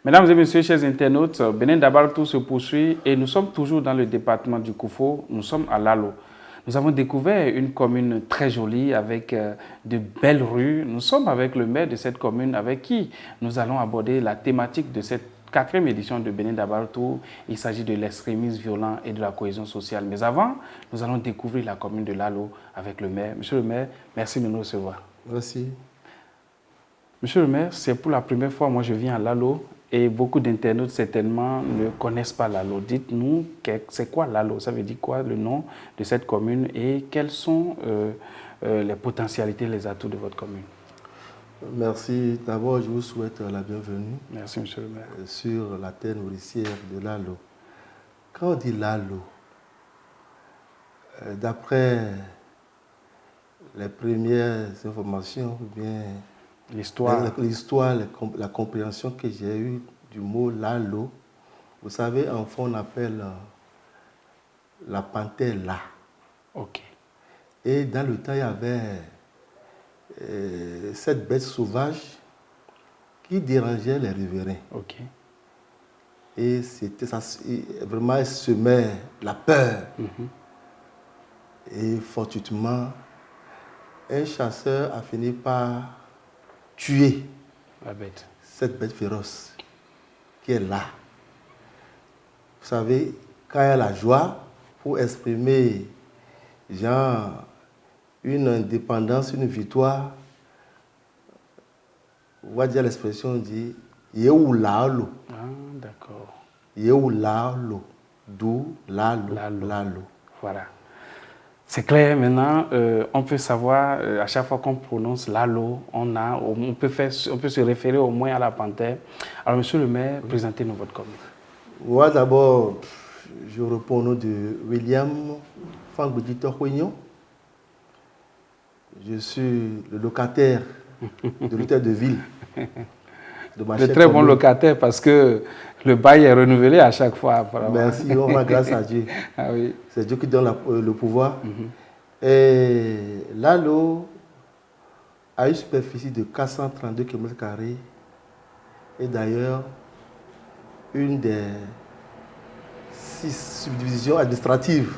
Mesdames et messieurs, chers internautes, Benin Dabaltou se poursuit et nous sommes toujours dans le département du Koufo, nous sommes à Lalo. Nous avons découvert une commune très jolie avec de belles rues. Nous sommes avec le maire de cette commune avec qui nous allons aborder la thématique de cette 4e édition de Benin Dabaltou. Il s'agit de l'extrémisme violent et de la cohésion sociale. Mais avant, nous allons découvrir la commune de Lalo avec le maire. Monsieur le maire, merci de nous recevoir. Merci. Monsieur le maire, c'est pour la première fois que je viens à Lalo. Et beaucoup d'internautes certainement ne connaissent pas Lalo. Dites-nous, c'est quoi Lalo? Ça veut dire quoi le nom de cette commune et quelles sont les potentialités, les atouts de votre commune? Merci. D'abord, je vous souhaite la bienvenue. Merci, monsieur le maire. Sur la terre nourricière de Lalo. Quand on dit Lalo, d'après les premières informations, ou bien l'histoire, la compréhension que j'ai eue du mot Lalo, vous savez, en fond, on appelle la panthère là. Ok. Et dans le temps, il y avait cette bête sauvage qui dérangeait les riverains. Ok. Et c'était ça, vraiment, elle semait la peur. Et fortuitement, un chasseur a fini par tuer cette bête féroce qui est là. Vous savez, quand il y a la joie, pour exprimer genre une indépendance, une victoire, on va dire l'expression dit Yeoulalo. Ah, d'accord. Yeoulalo. D'où Lalo. Voilà. C'est clair, maintenant, on peut savoir, à chaque fois qu'on prononce Lalo, on peut se référer au moins à la panthère. Alors, monsieur le maire, présentez-nous votre commune. Moi, d'abord, je réponds au nom de William Fangbedito Huignon. Je suis le locataire de l'hôtel de ville. De très bon locataire parce que le bail est renouvelé à chaque fois. Apparemment. Merci, on rend grâce à Dieu. Ah oui. C'est Dieu qui donne le pouvoir. Et Lalo a une superficie de 432 km² et d'ailleurs une des 6 subdivisions administratives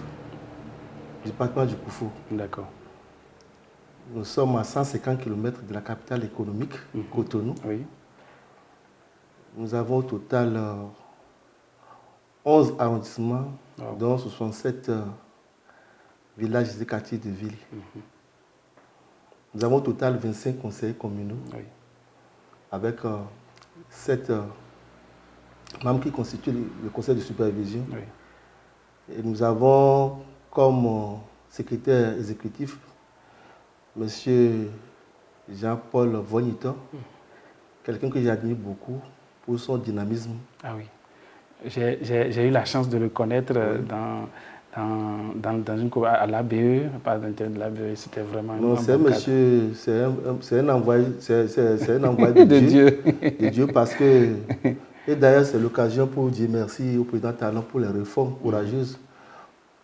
du département du Koufo. D'accord. Nous sommes à 150 km de la capitale économique, Cotonou. Oui. Nous avons au total 11 arrondissements, dont 67 villages et quartiers de ville. Nous avons au total 25 conseillers communaux, avec 7 membres qui constituent le conseil de supervision. Et nous avons comme secrétaire exécutif M. Jean-Paul Vognito, quelqu'un que j'admire beaucoup pour son dynamisme. Ah oui. J'ai eu la chance de le connaître à l'ABE, pas d'intérêt de l'ABE, c'était vraiment non, c'est monsieur, c'est un envoyé, de Dieu parce que, et d'ailleurs c'est l'occasion pour dire merci au président Talon pour les réformes courageuses,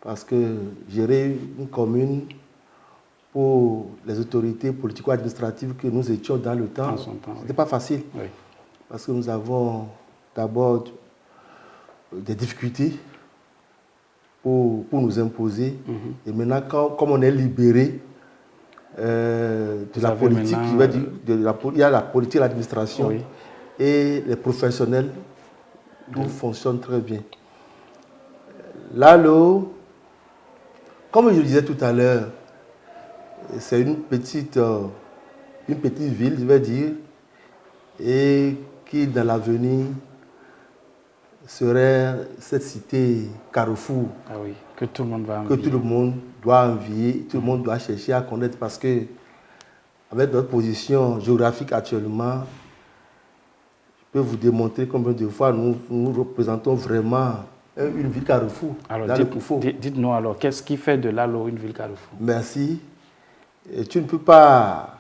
parce que gérer une commune pour les autorités politico-administratives que nous étions dans le temps, ce n'était pas facile. Oui. Parce que nous avons d'abord des difficultés pour nous imposer. Et maintenant, comme on est libéré de la politique, je vais dire, il y a la politique, l'administration et les professionnels, tout fonctionne très bien. Lalo, comme je le disais tout à l'heure, c'est une petite ville, je vais dire, et qui dans l'avenir serait cette cité carrefour. Ah oui, que tout le monde va envier. Que tout le monde doit envier, tout le monde doit chercher à connaître, parce que avec notre position géographique actuellement, je peux vous démontrer combien de fois nous représentons vraiment une ville carrefour. Alors, dites-nous alors, qu'est-ce qui fait de Lalo une ville carrefour? Merci. Et tu ne peux pas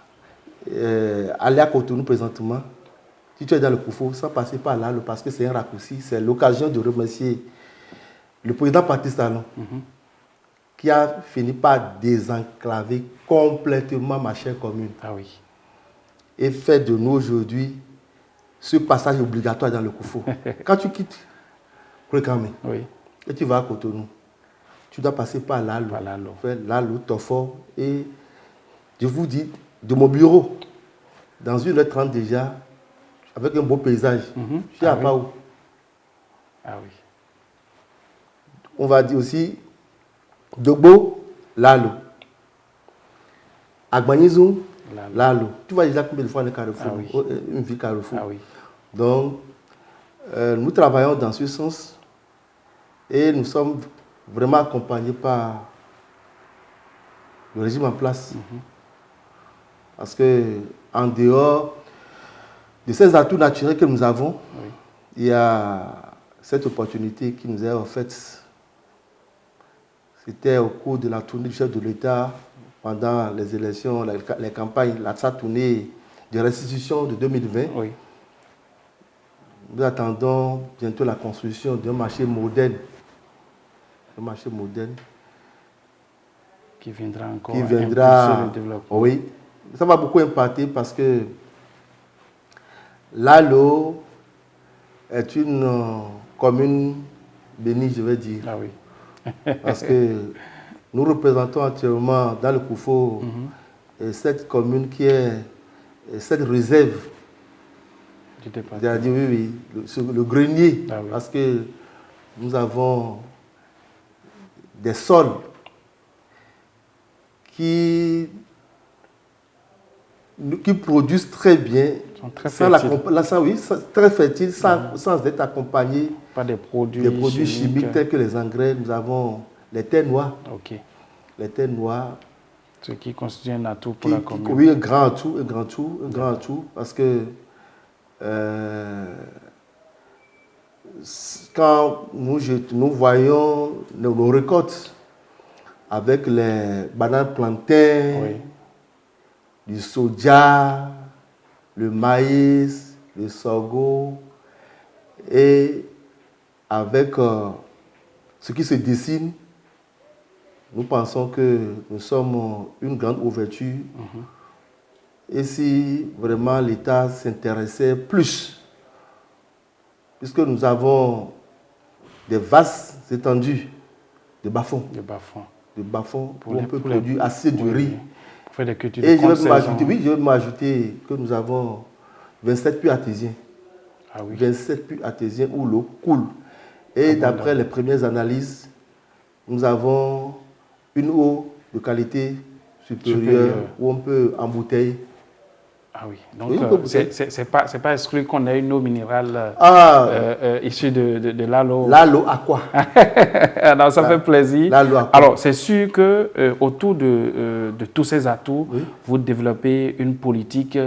aller à Cotonou présentement, si tu es dans le Koufo, sans passer par là, parce que c'est un raccourci. C'est l'occasion de remercier le président Patrice Talon, qui a fini par désenclaver complètement ma chère commune. Ah oui. Et fait de nous aujourd'hui ce passage obligatoire dans le Koufo. Quand tu quittes Kouékamé et tu vas à Cotonou, tu dois passer par Lalo. Faire Lalo, Tofor. Et je vous dis, de mon bureau, dans 1h30 déjà, avec un beau paysage, je suis à Pau. Ah oui. On va dire aussi Dogbo, Lalo. Agbanizou, Lalo. Tu vois déjà combien de fois on est Carrefour, une ville Carrefour. Ah oui. Donc, nous travaillons dans ce sens et nous sommes vraiment accompagnés par le régime en place. Parce que en dehors de ces atouts naturels que nous avons, il y a cette opportunité qui nous est offerte. C'était au cours de la tournée du chef de l'État pendant les élections, les campagnes, sa tournée de restitution de 2020. Nous attendons bientôt la construction d'un marché moderne. Un marché moderne. Qui viendra encore impulser le développement. Oui. Ça va beaucoup impacter parce que Lalo est une commune bénie, je vais dire. Ah oui. Parce que nous représentons actuellement dans le Koufo cette commune qui est cette réserve. Du département. Le grenier. Ah oui. Parce que nous avons des sols qui produisent très bien, très fertiles. Très fertiles, sans être accompagnés par des produits chimiques tels que les engrais. Nous avons les terres noires. Les terres noires. Ce qui constitue un atout pour la commune. Oui, un grand atout, parce que quand nous voyons nos récoltes avec les bananes plantains, du soja, le maïs, le sorgho, et avec ce qui se dessine, nous pensons que nous sommes une grande ouverture. Et si vraiment l'État s'intéressait plus, puisque nous avons des vastes étendues de bas-fonds. Où on peut produire assez de riz. Pour faire des cultures et je vais m'ajouter que nous avons 27 puits artésiens. 27 puits artésiens où l'eau coule. Et d'après les premières analyses, nous avons une eau de qualité supérieure où on peut embouteiller. Ah oui, donc c'est pas exclu qu'on ait une eau minérale issue de Lalo. Lalo Aqua. Alors ça fait plaisir. Lalo Aqua. Alors c'est sûr que autour de tous ces atouts, vous développez une politique,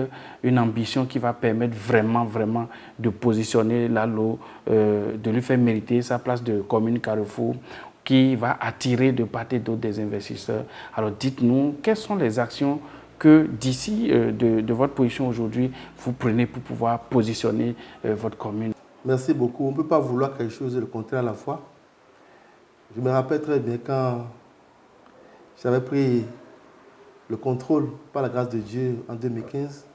une ambition qui va permettre vraiment de positionner Lalo, de lui faire mériter sa place de commune Carrefour, qui va attirer de part et d'autre des investisseurs. Alors dites-nous, quelles sont les actions que d'ici, de votre position aujourd'hui, vous prenez pour pouvoir positionner votre commune? Merci beaucoup. On ne peut pas vouloir quelque chose et le contraire à la fois. Je me rappelle très bien quand j'avais pris le contrôle, par la grâce de Dieu, en 2015,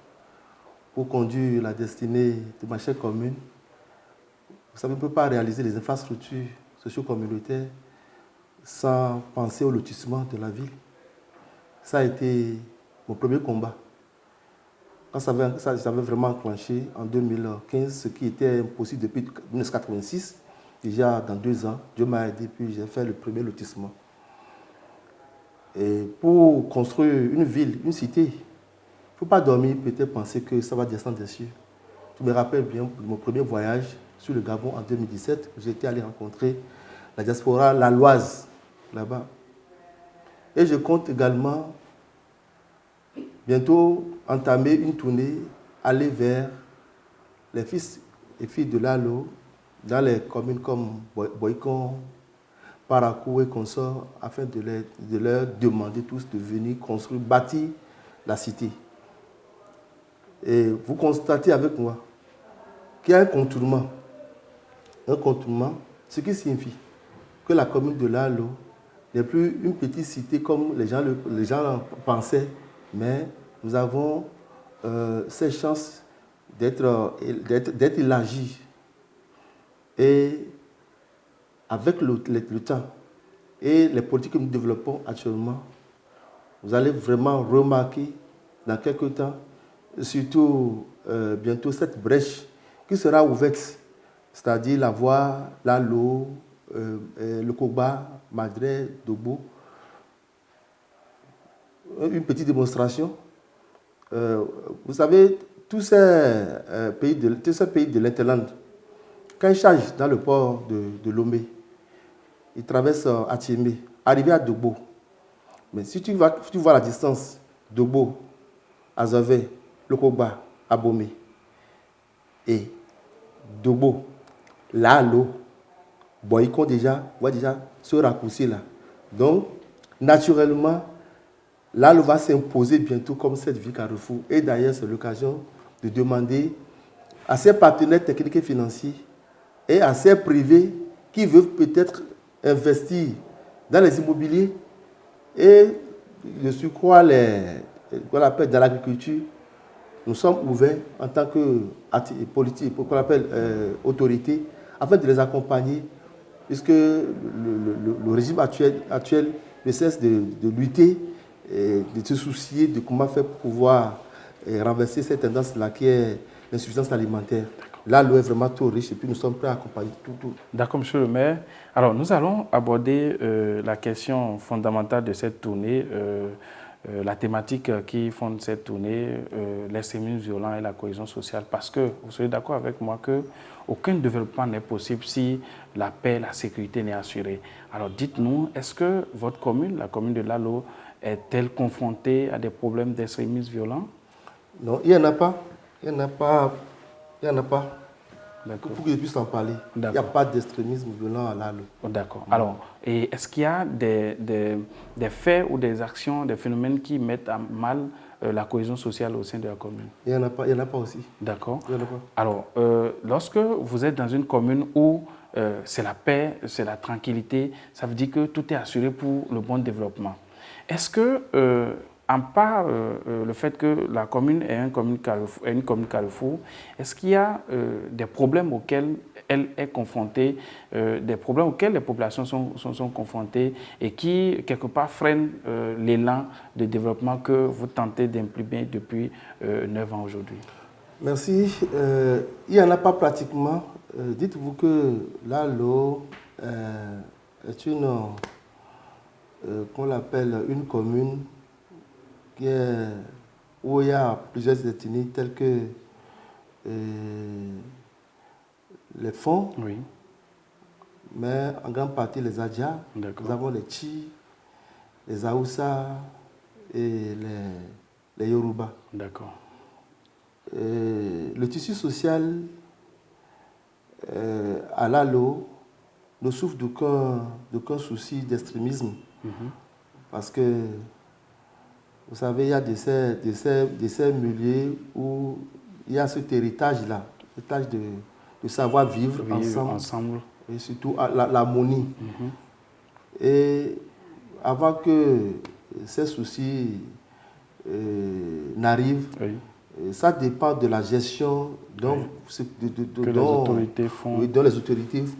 pour conduire la destinée de ma chère commune. Vous savez, on ne peut pas réaliser les infrastructures socio-communautaires sans penser au lotissement de la ville. Ça a été mon premier combat. Quand ça avait vraiment enclenché en 2015, ce qui était impossible depuis 1986, déjà dans 2 ans, Dieu m'a aidé, puis j'ai fait le premier lotissement. Et pour construire une ville, une cité, il ne faut pas dormir, peut-être penser que ça va descendre des cieux. Je me rappelle bien de mon premier voyage sur le Gabon en 2017, j'étais allé rencontrer la diaspora laloise là-bas. Et je compte également bientôt entamer une tournée, aller vers les fils et filles de Lalo, dans les communes comme Boycon, Parakou et consorts, afin de leur demander tous de venir construire, bâtir la cité. Et vous constatez avec moi qu'il y a un contournement. Un contournement, ce qui signifie que la commune de Lalo n'est plus une petite cité comme les gens pensaient, mais nous avons cette chance d'être élargie. Et avec le temps et les politiques que nous développons actuellement, vous allez vraiment remarquer dans quelques temps, surtout bientôt, cette brèche qui sera ouverte, c'est-à-dire la voie, l'Alo, le Koba, Madré, Dobo. Une petite démonstration. Vous savez, tous ces pays de l'Interland, quand ils chargent dans le port de Lomé, ils traversent Atiémé, arrivés à Dobo. Mais si tu vois la distance, Dobo, Azové, Lokoba, Abomé, et Dobo, là, l'eau, bon, ils comptent déjà ce raccourci-là. Donc, naturellement, là, l'eau va s'imposer bientôt comme cette ville Carrefour. Et d'ailleurs, c'est l'occasion de demander à ces partenaires techniques et financiers et à ces privés qui veulent peut-être investir dans les immobiliers et de surcroît qu'on appelle dans l'agriculture. Nous sommes ouverts en tant que politique, qu'on appelle autorité, afin de les accompagner, puisque le régime actuel ne cesse de lutter, et de se soucier de comment faire pour pouvoir renverser cette tendance-là qui est l'insuffisance alimentaire. Là, l'eau est vraiment trop riche et puis nous sommes prêts à accompagner tout. D'accord, monsieur le maire. Alors, nous allons aborder la question fondamentale de cette tournée, la thématique qui fonde cette tournée, l'extrémisme violent et la cohésion sociale. Parce que vous serez d'accord avec moi qu'aucun développement n'est possible si la paix, la sécurité n'est assurée. Alors, dites-nous, est-ce que votre commune, la commune de Lalo, est-elle confrontée à des problèmes d'extrémisme violent? Non, il n'y en a pas. Il n'y en a pas. Il n'y en a pas. Pour que je puisse en parler. Il n'y a pas d'extrémisme violent à Lalo. D'accord. Alors, est-ce qu'il y a des faits ou des actions, des phénomènes qui mettent à mal la cohésion sociale au sein de la commune? Il n'y en a pas aussi. D'accord. Il n'y en a pas. Alors, lorsque vous êtes dans une commune où c'est la paix, c'est la tranquillité, ça veut dire que tout est assuré pour le bon développement. Est-ce que, en part, le fait que la commune est une commune carrefour, est-ce qu'il y a des problèmes auxquels elle est confrontée, des problèmes auxquels les populations sont confrontées et qui, quelque part, freinent l'élan de développement que vous tentez d'imprimer depuis 9 ans aujourd'hui? Merci. Il n'y en a pas pratiquement. Dites-vous que Lalo est une, qu'on l'appelle une commune où il y a plusieurs ethnies telles que les Fonds, oui, mais en grande partie les Adja. Nous avons les Tchi, les Aoussa et les Yoruba. D'accord. Le tissu social à Lalo ne souffre d'aucun souci d'extrémisme. Parce que, vous savez, il y a de ces milieux où il y a cet héritage-là, l'héritage de savoir vivre ensemble, et surtout l'harmonie. Et avant que ces soucis n'arrivent, ça dépend de la gestion dont les autorités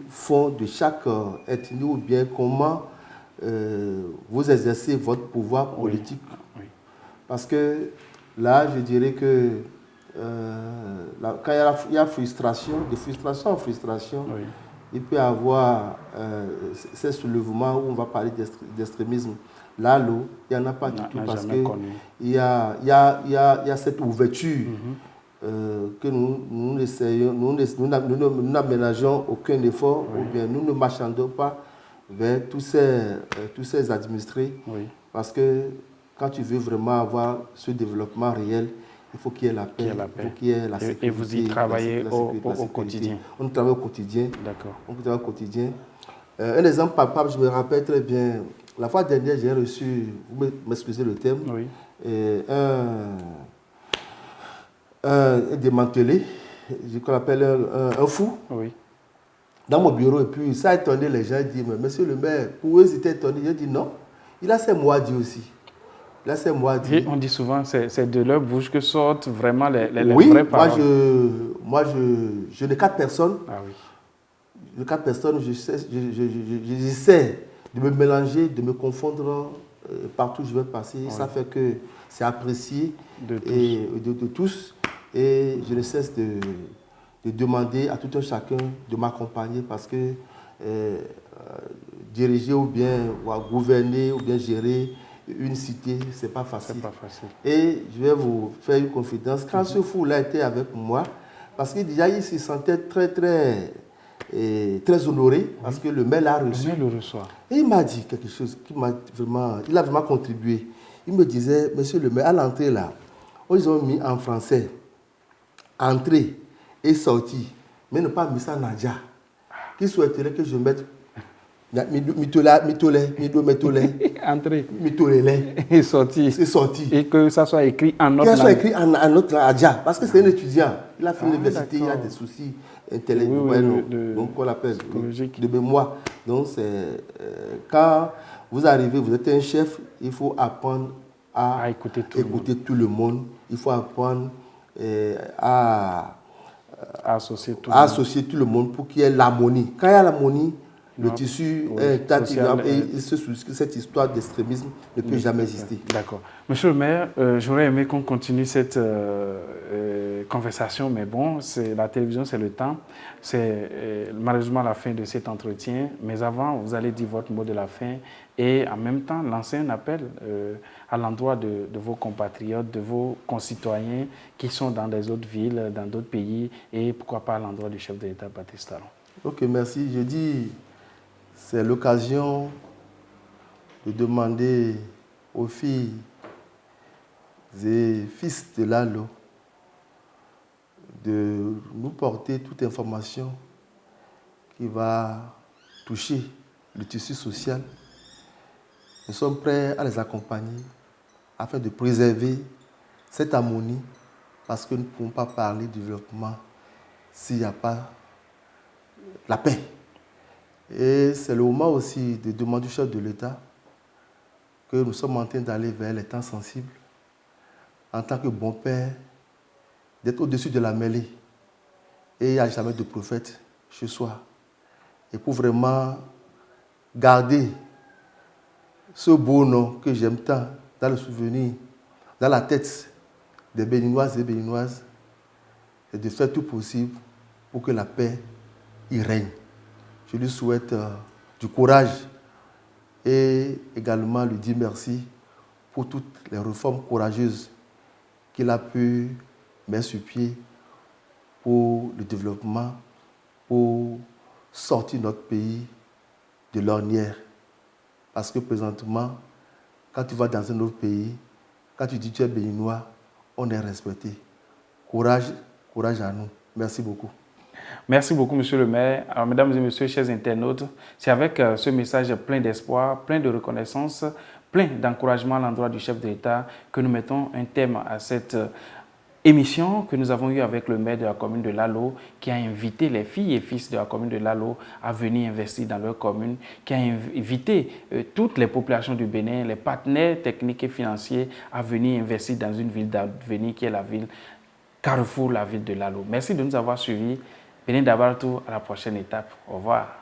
font de chaque ethnie, ou bien comment vous exercez votre pouvoir politique. Parce que là, je dirais que quand il y a frustration, de frustration en frustration, il peut y avoir ces soulèvements où on va parler d'extrémisme. Là, il n'y en a pas du tout, parce qu'il y a cette ouverture que nous essayons, nous n'aménageons aucun effort, ou bien nous ne marchandons pas vers tous ces administrés, parce que quand tu veux vraiment avoir ce développement réel, il faut qu'il y ait la paix, il faut qu'il y ait la sécurité. Et vous y travaillez au quotidien? On travaille au quotidien. D'accord. On travaille au quotidien. Un exemple palpable, je me rappelle très bien, la fois dernière, j'ai reçu, vous m'excusez le terme, un démantelé, je l'appelle un fou, dans mon bureau. Et puis ça a étonné les gens. Ils disent, mais monsieur le maire, pour eux, ils étaient étonnés. J'ai dit non, il a ses mots à dire aussi. Là, c'est moi dit. Et on dit souvent que c'est de leur bouche que sortent vraiment les Oui, vraies paroles. Je n'ai 4 personnes. Ah oui. Les 4 personnes, j'essaie de me mélanger, de me confondre partout où je vais passer. Oui. Ça fait que c'est apprécié de tous. Et je ne cesse de demander à tout un chacun de m'accompagner parce que diriger ou bien gouverner ou bien gérer une cité, ce n'est pas facile. C'est pas facile. Et je vais vous faire une confidence. Quand ce fou-là était avec moi, parce que déjà il se sentait très honoré parce que le maire l'a reçu. Le maire le reçoit. Et il m'a dit quelque chose qui m'a vraiment, il a vraiment contribué. Il me disait, monsieur le maire, à l'entrée là, ils ont mis en français, entrée et sortie, mais ne pas mis ça Nadia. Qui souhaiterait que je mette Entrée mitolé et sorti. C'est sorti. Et que ça soit écrit en notre langue. Que ça soit écrit en notre Nadia. Parce que c'est un étudiant. Il a fait l'université, il a des soucis intellectuels. Donc, on l'appelle de mémoire. Donc, quand vous arrivez, vous êtes un chef, il faut apprendre à écouter tout le monde. Il faut apprendre à associer tout le monde pour qu'il y ait l'harmonie. Quand il y a l'harmonie, le tissu est intact et cette histoire d'extrémisme ne peut jamais exister. D'accord. Monsieur le maire, j'aurais aimé qu'on continue cette conversation, mais bon, la télévision, c'est le temps. C'est malheureusement la fin de cet entretien. Mais avant, vous allez dire votre mot de la fin et en même temps lancer un appel à l'endroit de vos compatriotes, de vos concitoyens qui sont dans des autres villes, dans d'autres pays et pourquoi pas à l'endroit du chef de l'État, Patrice Talon. Ok, merci. Je dis, c'est l'occasion de demander aux filles et fils de Lalo de nous porter toute information qui va toucher le tissu social. Nous sommes prêts à les accompagner afin de préserver cette harmonie parce que nous ne pouvons pas parler de développement s'il n'y a pas la paix. Et c'est le moment aussi de demander au chef de l'État que nous sommes en train d'aller vers les temps sensibles en tant que bon père, d'être au-dessus de la mêlée. Et il n'y a jamais de prophète chez soi. Et pour vraiment garder ce beau nom que j'aime tant dans le souvenir, dans la tête des Béninoises et Béninoises, et de faire tout possible pour que la paix y règne. Je lui souhaite du courage et également lui dire merci pour toutes les réformes courageuses qu'il a pu mettre sur pied pour le développement, pour sortir notre pays de l'ornière. Parce que présentement, quand tu vas dans un autre pays, quand tu dis que tu es béninois, on est respecté. Courage, courage à nous. Merci beaucoup. Merci beaucoup, monsieur le maire. Alors, mesdames et messieurs, chers internautes, c'est avec ce message plein d'espoir, plein de reconnaissance, plein d'encouragement à l'endroit du chef de l'État que nous mettons un terme à cette émission que nous avons eue avec le maire de la commune de Lalo, qui a invité les filles et fils de la commune de Lalo à venir investir dans leur commune, qui a invité toutes les populations du Bénin, les partenaires techniques et financiers à venir investir dans une ville d'avenir qui est la ville Carrefour, la ville de Lalo. Merci de nous avoir suivis. Benin Dabartou, à la prochaine étape. Au revoir.